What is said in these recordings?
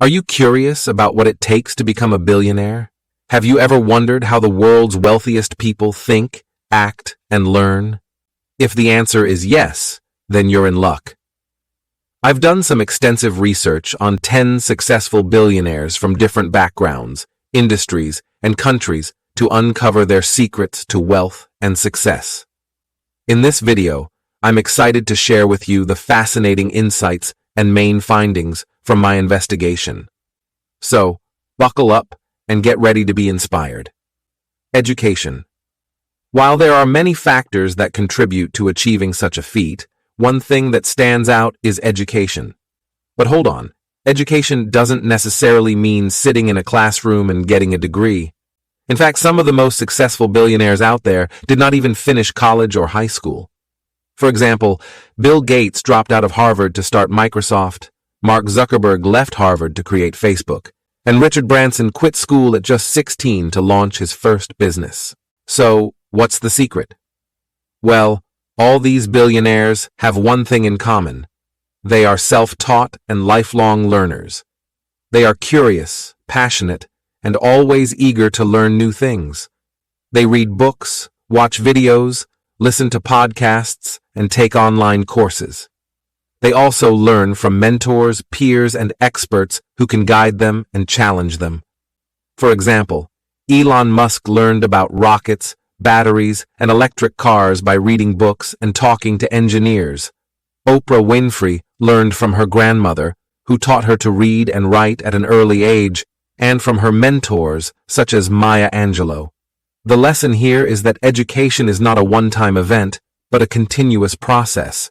Are you curious about what it takes to become a billionaire? Have you ever wondered how the world's wealthiest people think, act, and learn? If the answer is yes, then you're in luck. I've done some extensive research on 10 successful billionaires from different backgrounds, industries, and countries to uncover their secrets to wealth and success. In this video, I'm excited to share with you the fascinating insights and main findings from my investigation. So, buckle up and get ready to be inspired. Education. While there are many factors that contribute to achieving such a feat, one thing that stands out is education. But hold on, education doesn't necessarily mean sitting in a classroom and getting a degree. In fact, some of the most successful billionaires out there did not even finish college or high school. For example, Bill Gates dropped out of Harvard to start Microsoft, Mark Zuckerberg left Harvard to create Facebook, and Richard Branson quit school at just 16 to launch his first business. So, what's the secret? Well, all these billionaires have one thing in common. They are self-taught and lifelong learners. They are curious, passionate, and always eager to learn new things. They read books, watch videos, listen to podcasts, and take online courses. They also learn from mentors, peers, and experts who can guide them and challenge them. For example, Elon Musk learned about rockets, batteries, and electric cars by reading books and talking to engineers. Oprah Winfrey learned from her grandmother, who taught her to read and write at an early age, and from her mentors, such as Maya Angelou. The lesson here is that education is not a one-time event, but a continuous process.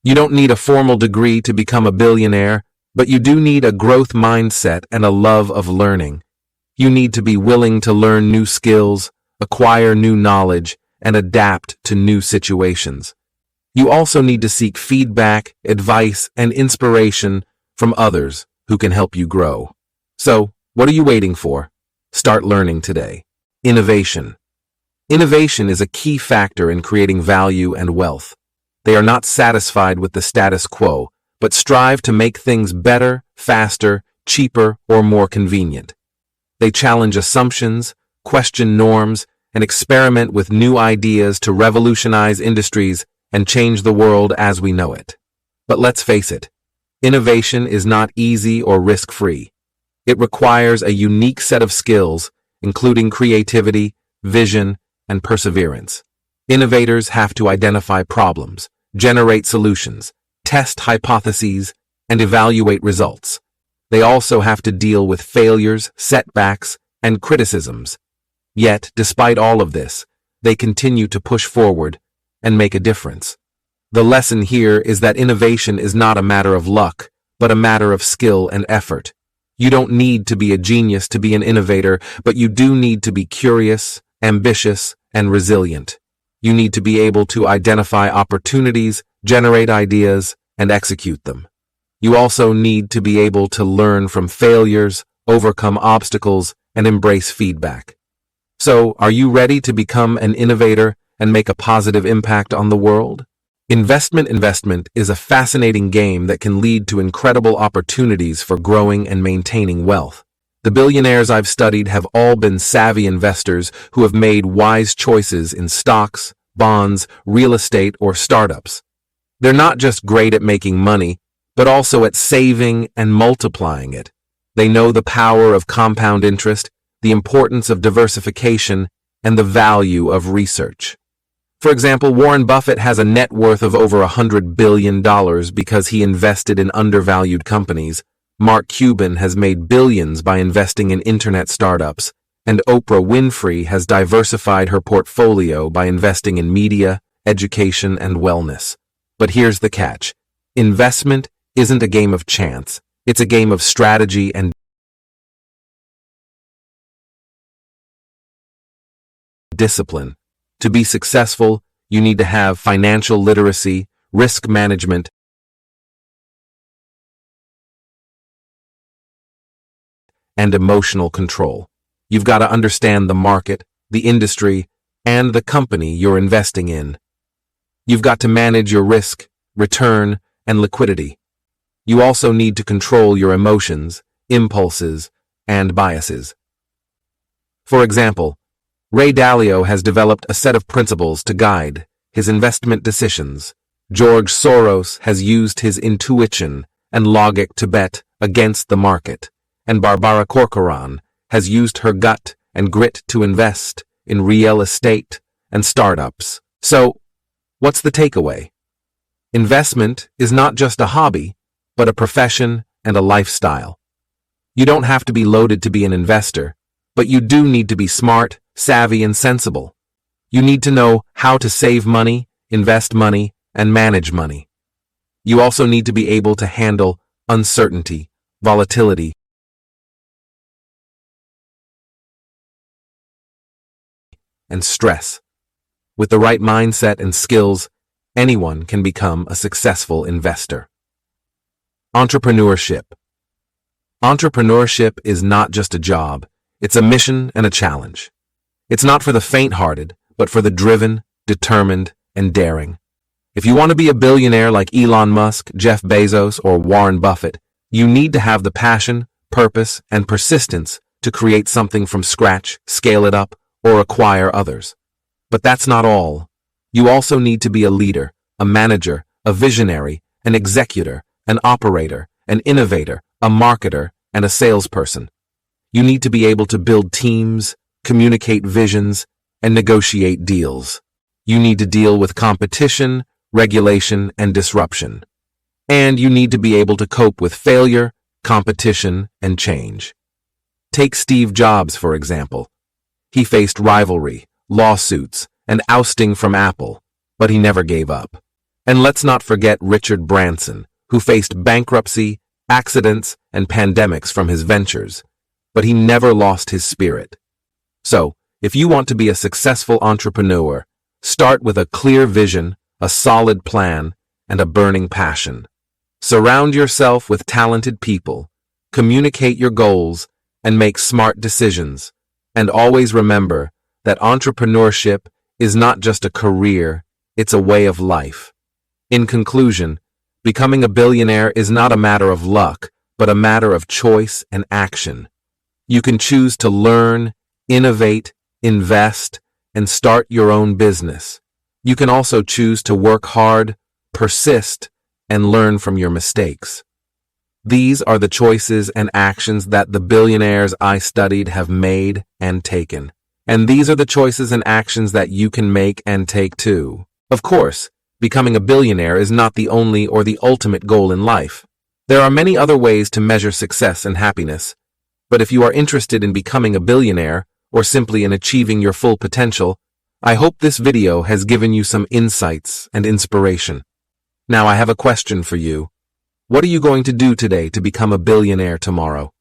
You don't need a formal degree to become a billionaire, but you do need a growth mindset and a love of learning. You need to be willing to learn new skills, acquire new knowledge, and adapt to new situations. You also need to seek feedback, advice, and inspiration from others who can help you grow. So, what are you waiting for? Start learning today. Innovation. Innovation is a key factor in creating value and wealth. They are not satisfied with the status quo, but strive to make things better, faster, cheaper, or more convenient. They challenge assumptions, question norms, and experiment with new ideas to revolutionize industries and change the world as we know it. But let's face it, innovation is not easy or risk-free. It requires a unique set of skills, including creativity, vision, and perseverance. Innovators have to identify problems, generate solutions, test hypotheses, and evaluate results. They also have to deal with failures, setbacks, and criticisms. Yet, despite all of this, they continue to push forward and make a difference. The lesson here is that innovation is not a matter of luck, but a matter of skill and effort. You don't need to be a genius to be an innovator, but you do need to be curious, ambitious, and resilient. You need to be able to identify opportunities, generate ideas, and execute them. You also need to be able to learn from failures, overcome obstacles, and embrace feedback. So, are you ready to become an innovator and make a positive impact on the world? Investment is a fascinating game that can lead to incredible opportunities for growing and maintaining wealth. The billionaires I've studied have all been savvy investors who have made wise choices in stocks, bonds, real estate, or startups. They're not just great at making money, but also at saving and multiplying it. They know the power of compound interest, the importance of diversification, and the value of research. For example, Warren Buffett has a net worth of over $100 billion because he invested in undervalued companies. Mark Cuban has made billions by investing in internet startups, and Oprah Winfrey has diversified her portfolio by investing in media, education, and wellness. But here's the catch. Investment isn't a game of chance. It's a game of strategy and discipline. To be successful, you need to have financial literacy, risk management, and emotional control. You've got to understand the market, the industry, and the company you're investing in. You've got to manage your risk, return, and liquidity. You also need to control your emotions, impulses, and biases. For example, Ray Dalio has developed a set of principles to guide his investment decisions. George Soros has used his intuition and logic to bet against the market, and Barbara Corcoran has used her gut and grit to invest in real estate and startups. So, what's the takeaway? Investment is not just a hobby, but a profession and a lifestyle. You don't have to be loaded to be an investor, but you do need to be smart, savvy, and sensible. You need to know how to save money, invest money, and manage money. You also need to be able to handle uncertainty, volatility, and stress. With the right mindset and skills, anyone can become a successful investor. Entrepreneurship. Entrepreneurship is not just a job, it's a mission and a challenge. It's not for the faint-hearted, but for the driven, determined, and daring. If you want to be a billionaire like Elon Musk, Jeff Bezos, or Warren Buffett, you need to have the passion, purpose, and persistence to create something from scratch, scale it up, or acquire others. But that's not all. You also need to be a leader, a manager, a visionary, an executor, an operator, an innovator, a marketer, and a salesperson. You need to be able to build teams, communicate visions, and negotiate deals. You need to deal with competition, regulation, and disruption. And you need to be able to cope with failure, competition, and change. Take Steve Jobs, for example. He faced rivalry, lawsuits, and ousting from Apple, but he never gave up. And let's not forget Richard Branson, who faced bankruptcy, accidents, and pandemics from his ventures, but he never lost his spirit. So, if you want to be a successful entrepreneur, start with a clear vision, a solid plan, and a burning passion. Surround yourself with talented people, communicate your goals, and make smart decisions. And always remember that entrepreneurship is not just a career, it's a way of life. In conclusion, becoming a billionaire is not a matter of luck, but a matter of choice and action. You can choose to learn, innovate, invest, and start your own business. You can also choose to work hard, persist, and learn from your mistakes. These are the choices and actions that the billionaires I studied have made and taken. And these are the choices and actions that you can make and take too. Of course, becoming a billionaire is not the only or the ultimate goal in life. There are many other ways to measure success and happiness. But if you are interested in becoming a billionaire, or simply in achieving your full potential, I hope this video has given you some insights and inspiration. Now I have a question for you. What are you going to do today to become a billionaire tomorrow?